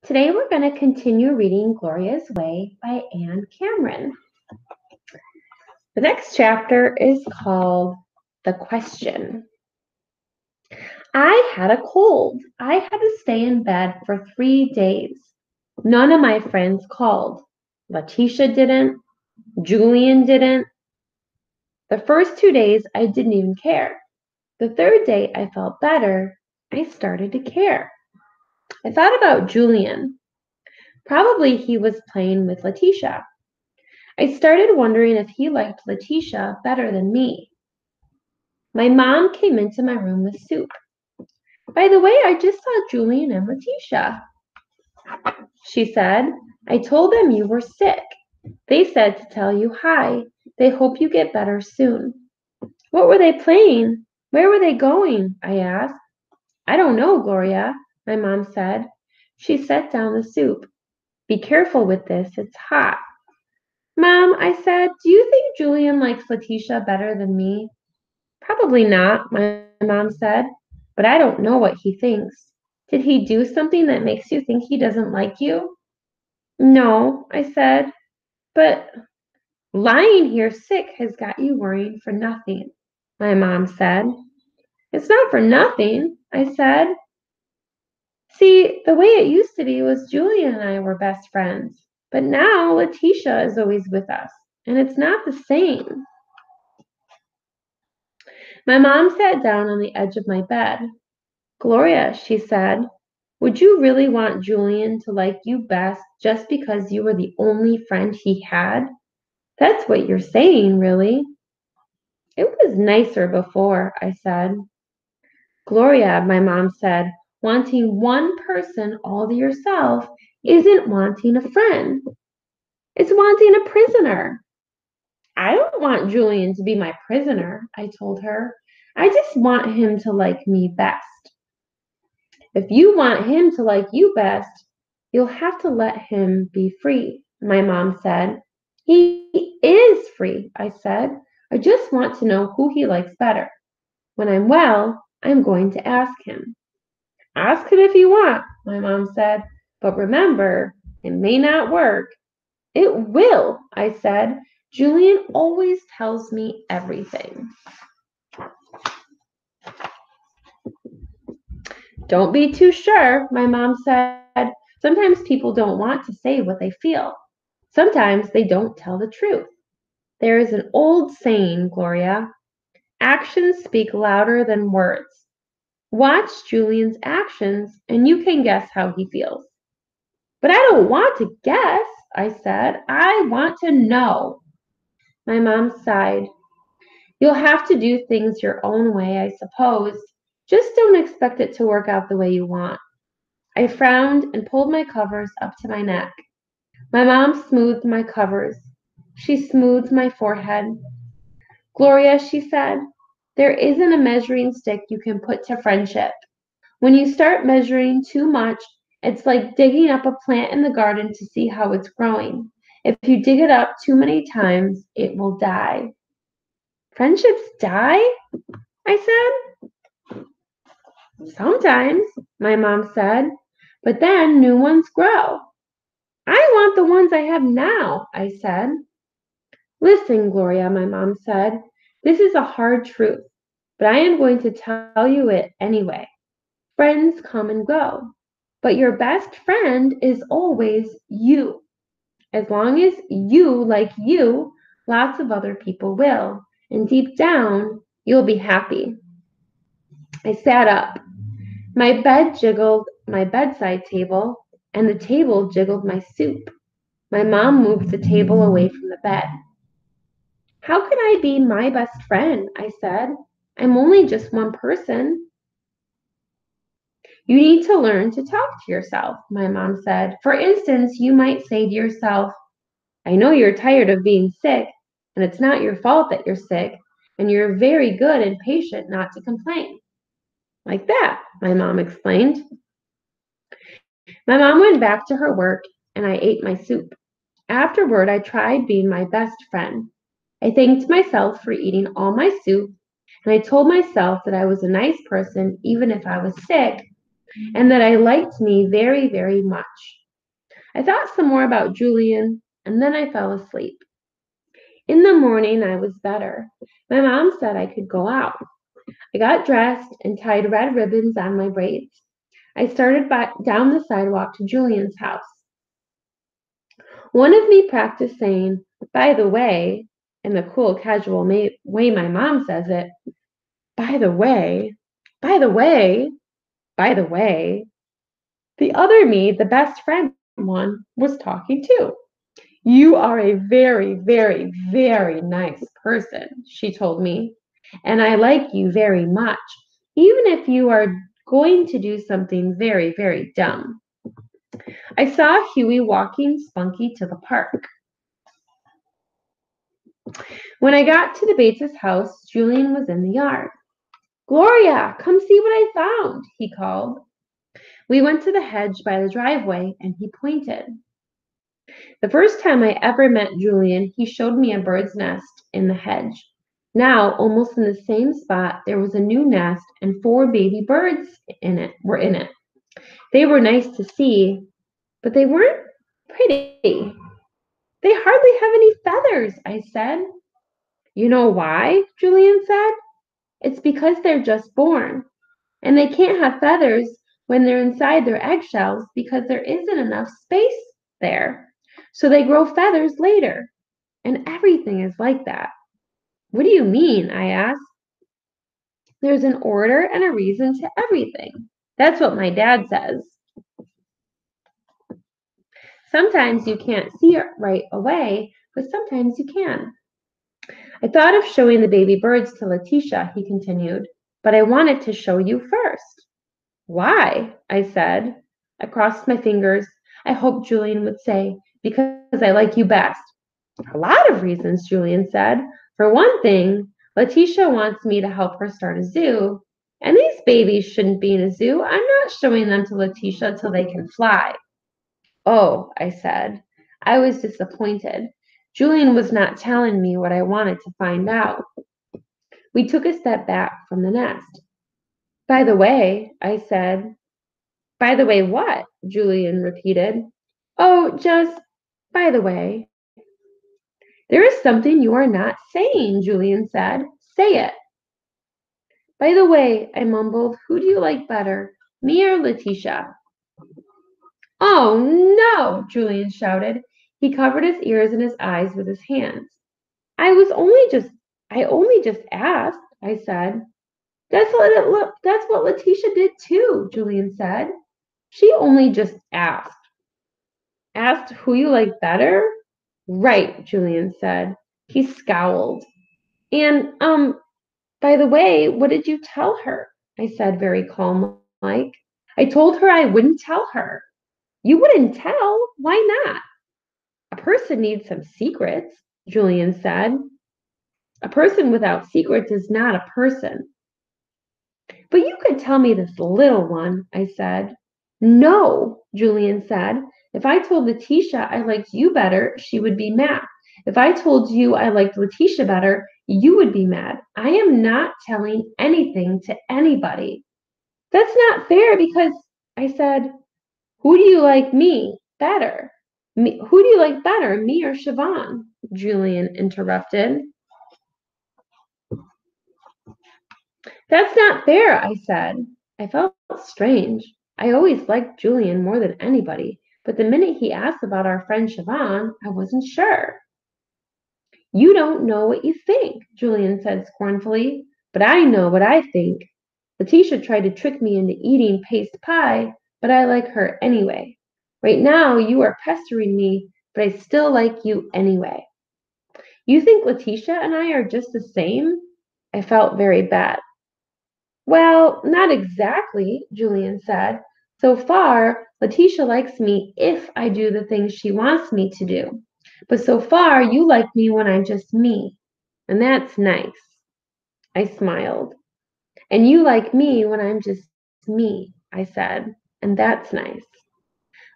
Today we're going to continue reading Gloria's Way by Anne Cameron. The next chapter is called The Question. I had a cold. I had to stay in bed for 3 days. None of my friends called. Letitia didn't. Julian didn't. The first 2 days I didn't even care. The third day I felt better. I started to care. I thought about Julian. Probably he was playing with Letitia. I started wondering if he liked Letitia better than me. My mom came into my room with soup. By the way, I just saw Julian and Letitia, she said. I told them you were sick. They said to tell you hi. They hope you get better soon. What were they playing? Where were they going? I asked. I don't know, Gloria, my mom said. She set down the soup. Be careful with this, it's hot. Mom, I said, do you think Julian likes Letitia better than me? Probably not, my mom said, but I don't know what he thinks. Did he do something that makes you think he doesn't like you? No, I said, but lying here sick has got you worrying for nothing, my mom said. It's not for nothing, I said. See, the way it used to be was Julia and I were best friends, but now Letitia is always with us, and it's not the same. My mom sat down on the edge of my bed. Gloria, she said, would you really want Julian to like you best just because you were the only friend he had? That's what you're saying, really. It was nicer before, I said. Gloria, my mom said, wanting one person all to yourself isn't wanting a friend. It's wanting a prisoner. I don't want Julian to be my prisoner, I told her. I just want him to like me best. If you want him to like you best, you'll have to let him be free, my mom said. He is free, I said. I just want to know who he likes better. When I'm well, I'm going to ask him. Ask him if you want, my mom said, but remember, it may not work. It will, I said. Julian always tells me everything. Don't be too sure, my mom said. Sometimes people don't want to say what they feel. Sometimes they don't tell the truth. There is an old saying, Gloria. Actions speak louder than words. Watch Julian's actions and you can guess how he feels. But I don't want to guess, I said. I want to know. My mom sighed. You'll have to do things your own way, I suppose. Just don't expect it to work out the way you want. I frowned and pulled my covers up to my neck. My mom smoothed my covers. She smoothed my forehead. Gloria, she said, there isn't a measuring stick you can put to friendship. When you start measuring too much, it's like digging up a plant in the garden to see how it's growing. If you dig it up too many times, it will die. Friendships die? I said. Sometimes, my mom said, but then new ones grow. I want the ones I have now, I said. Listen, Gloria, my mom said, this is a hard truth, but I am going to tell you it anyway. Friends come and go, but your best friend is always you. As long as you like you, lots of other people will, and deep down, you'll be happy. I sat up. My bed jiggled my bedside table, and the table jiggled my soup. My mom moved the table away from the bed. How can I be my best friend? I said. I'm only just one person. You need to learn to talk to yourself, my mom said. For instance, you might say to yourself, I know you're tired of being sick, and it's not your fault that you're sick, and you're very good and patient not to complain. Like that, my mom explained. My mom went back to her work, and I ate my soup. Afterward, I tried being my best friend. I thanked myself for eating all my soup, and I told myself that I was a nice person even if I was sick. and that I liked me very, very much. I thought some more about Julian, and then I fell asleep. In the morning, I was better. My mom said I could go out. I got dressed and tied red ribbons on my braids. I started down the sidewalk to Julian's house. One of me practiced saying, by the way, in the cool, casual way my mom says it, by the way, by the way, by the way. The other me, the best friend one, was talking too. You are a very, very, very nice person, she told me, and I like you very much, even if you are going to do something very, very dumb. I saw Huey walking Spunky to the park. When I got to the Bates' house, Julian was in the yard. Gloria, come see what I found, he called. We went to the hedge by the driveway, and he pointed. The first time I ever met Julian, he showed me a bird's nest in the hedge. Now, almost in the same spot, there was a new nest, and 4 baby birds were in it. They were nice to see, but they weren't pretty. They hardly have any feathers, I said. You know why? Julian said. It's because they're just born, and they can't have feathers when they're inside their eggshells because there isn't enough space there. So they grow feathers later, and everything is like that. What do you mean? I asked. There's an order and a reason to everything. That's what my dad says. Sometimes you can't see it right away, but sometimes you can. I thought of showing the baby birds to Letitia, he continued, but I wanted to show you first. Why? I said. I crossed my fingers. I hoped Julian would say, because I like you best. A lot of reasons, Julian said. For one thing, Letitia wants me to help her start a zoo, and these babies shouldn't be in a zoo. I'm not showing them to Letitia till they can fly. Oh, I said. I was disappointed. Julian was not telling me what I wanted to find out. We took a step back from the nest. By the way, I said. By the way, what? Julian repeated. Oh, just by the way. There is something you are not saying, Julian said. Say it. By the way, I mumbled, who do you like better, me or Letitia? Oh, no, Julian shouted. He covered his ears and his eyes with his hands. I only just asked, I said. That's what Letitia did too, Julian said. She only just asked. Asked who you like better? Right, Julian said. He scowled. And, by the way, what did you tell her? I said very calm like. I told her I wouldn't tell her. You wouldn't tell? Why not? A person needs some secrets, Julian said. A person without secrets is not a person. But you could tell me this little one, I said. No, Julian said. If I told Letitia I liked you better, she would be mad. If I told you I liked Letitia better, you would be mad. I am not telling anything to anybody. That's not fair because, I said, who do you like me better? Who do you like better, me or Siobhan? Julian interrupted. That's not fair, I said. I felt strange. I always liked Julian more than anybody, but the minute he asked about our friend Siobhan, I wasn't sure. You don't know what you think, Julian said scornfully, but I know what I think. Letitia tried to trick me into eating paste pie, but I like her anyway. Right now, you are pestering me, but I still like you anyway. You think Letitia and I are just the same? I felt very bad. Well, not exactly, Julian said. So far, Letitia likes me if I do the things she wants me to do. But so far, you like me when I'm just me. And that's nice. I smiled. And you like me when I'm just me, I said. And that's nice.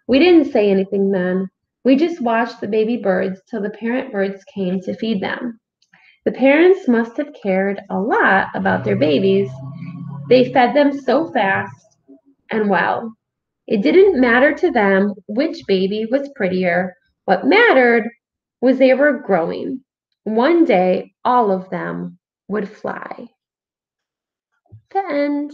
We didn't say anything then. We just watched the baby birds till the parent birds came to feed them. The parents must have cared a lot about their babies. They fed them so fast. and well. It didn't matter to them which baby was prettier. What mattered was they were growing. One day, all of them would fly. The end.